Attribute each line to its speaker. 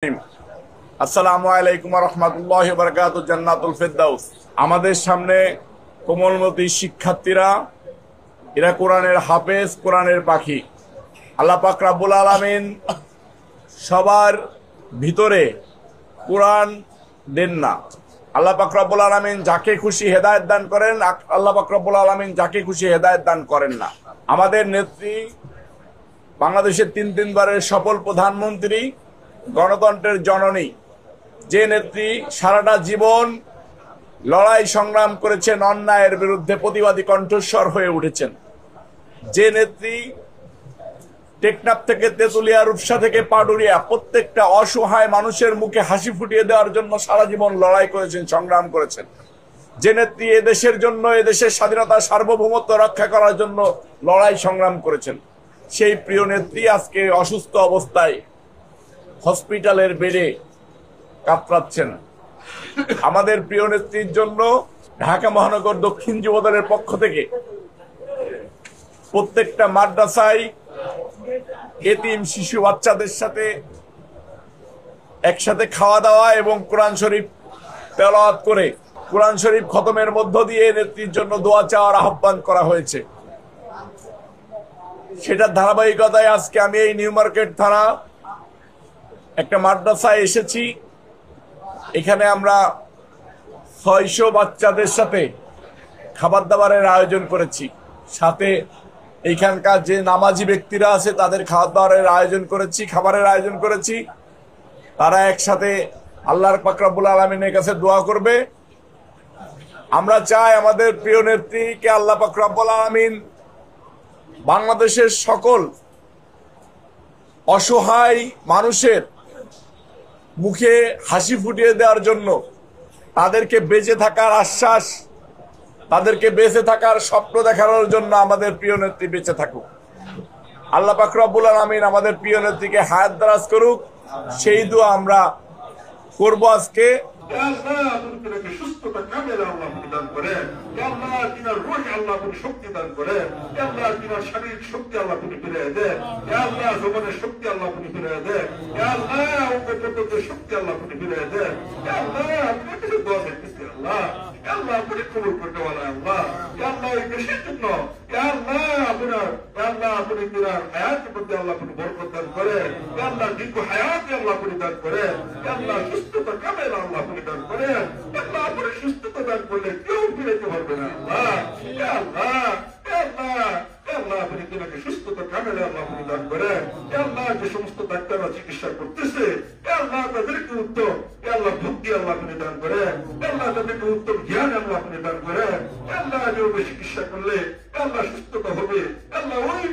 Speaker 1: আসসালামু আলাইকুম ওয়া রাহমাতুল্লাহি ওয়া বারাকাতুহু। জান্নাতুল ফেরদাউস। আমাদের সামনে কোমলমতি শিক্ষার্থীরা, এরা কোরআনের হাফেজ, কোরআনের পাখি। আল্লাহ পাক রব্বুল আলামিন সবার ভিতরে কোরআন দেন না। আল্লাহ পাক রব্বুল আলামিন যাকে খুশি হেদায়েত দান করেন, আল্লাহ পাক রব্বুল আলামিন যাকে খুশি হেদায়েত দান করেন না। আমাদের নেত্রী, বাংলাদেশের তিনবারের সফল প্রধানমন্ত্রী, গণতন্ত্রের জননী, যে নেত্রী সারাটা জীবন লড়াই সংগ্রাম করেছেন, অন্যায়ের বিরুদ্ধে প্রতিবাদী কণ্ঠস্বর হয়ে উঠেছেন, যে নেত্রী টেকনাফ থেকে তেতুলিয়া, রূপসা থেকে পাটুরিয়া প্রত্যেকটা অসহায় মানুষের মুখে হাসি ফুটিয়ে দেওয়ার জন্য সারা জীবন লড়াই করেছেন, সংগ্রাম করেছেন, যে নেত্রী এদেশের জন্য, এদেশের স্বাধীনতা সার্বভৌমত্ব রক্ষা করার জন্য লড়াই সংগ্রাম করেছেন, সেই প্রিয় নেত্রী আজকে অসুস্থ অবস্থায় হসপিটালের বেডে কাতরাচ্ছেন। আমাদের প্রিয় নেত্রীর জন্য ঢাকা মহানগর দক্ষিণ যুবদলের পক্ষ থেকে প্রত্যেকটা মাদ্রাসায় এতিম শিশু বাচ্চাদের সাথে একসাথে খাওয়া দাওয়া এবং কোরআন শরীফ তেলাওয়াত করে কোরআন শরীফ খতমের মধ্য দিয়ে নেত্রীর জন্য দোয়া চাওয়ার আহ্বান করা হয়েছে। সেটার ধারাবাহিকতায় আজকে আমি এই নিউ মার্কেট থানা একটা মাদ্রাসায় এসেছি। এখানে আমরা 600 বাচ্চাদের সাথে খাবার দাবারের আয়োজন করেছি, সাথে এইখানকার যে নামাজি ব্যক্তিরা আছে তাদের খাবার দাবারের আয়োজন করেছি, খাবারের আয়োজন করেছি। তারা একসাথে আল্লাহর পাক রব্বুল আলামিনের কাছে দোয়া করবে। আমরা চাই আমাদের প্রিয় নেত্রীকে আল্লাহ পাক রব্বুল আলামিন বাংলাদেশের সকল অসহায় মানুষের মুখে হাসি ফুটিয়ে দেওয়ার জন্য, তাদেরকে বেঁচে থাকার আশ্বাস, তাদেরকে বেঁচে থাকার স্বপ্ন দেখানোর জন্য আমাদের প্রিয় নেত্রী বেঁচে থাকুক। আল্লাহ পাক রব্বুল আলামিন আমাদের প্রিয় নেত্রীকে হায়াত দারাজ করুক, সেই দোয়া আমরা করব আজকে।
Speaker 2: সুস্থতা কামেল আল্লাহ দান করেন, আল্লাহ তিনার রূহ আল্লাহ শক্তি দান করেন, আল্লাহ তিনার শারীরিক শক্তি আল্লাহ ফিরে দেন, আল্লাহ জবানের শক্তি আল্লাহ ফিরে দেন, আল্লাহ উপকৃতের শক্তি আল্লাহ ফিরে দেন, আল্লাহ আপনাকে দোয়া করতেছি, আল্লাহ আল্লাহ আপনি কবুল করতে বলেন, আল্লাহ আল্লাহ এই দেশের জন্য আল্লাহ আপনার আল্লাহ আপনি তিনার হায়াতের মধ্যে আল্লাহ আপনি বরকত দান করেন, আল্লাহ দীর্ঘ হায়াতে আল্লাহ আপনি দান করেন, আল্লাহ সুস্থতা কামেল আল্লাহ আপনি দান করেন, আল্লাহ আপনি সুস্থতা দান করলে কেউ ফিরেতে পারবে না, আল্লাহ আল্লাহ আল্লাহ আল্লাহ আপনি তিনাকে সুস্থতা কামেল আল্লাহ আপনি দান করেন, আল্লাহ যে সমস্ত ডাক্তাররা চিকিৎসা করতেছে আল্লাহ তাদেরকে উত্তম আল্লাহ ভক্তি আল্লাহ আপনি দান করেন, আল্লাহ তাদেরকে উত্তম জ্ঞান আল্লাহ আপনি দান করেন, আল্লাহ যে চিকিৎসা করলে আল্লাহ সুস্থতা হবে, আল্লাহ ওই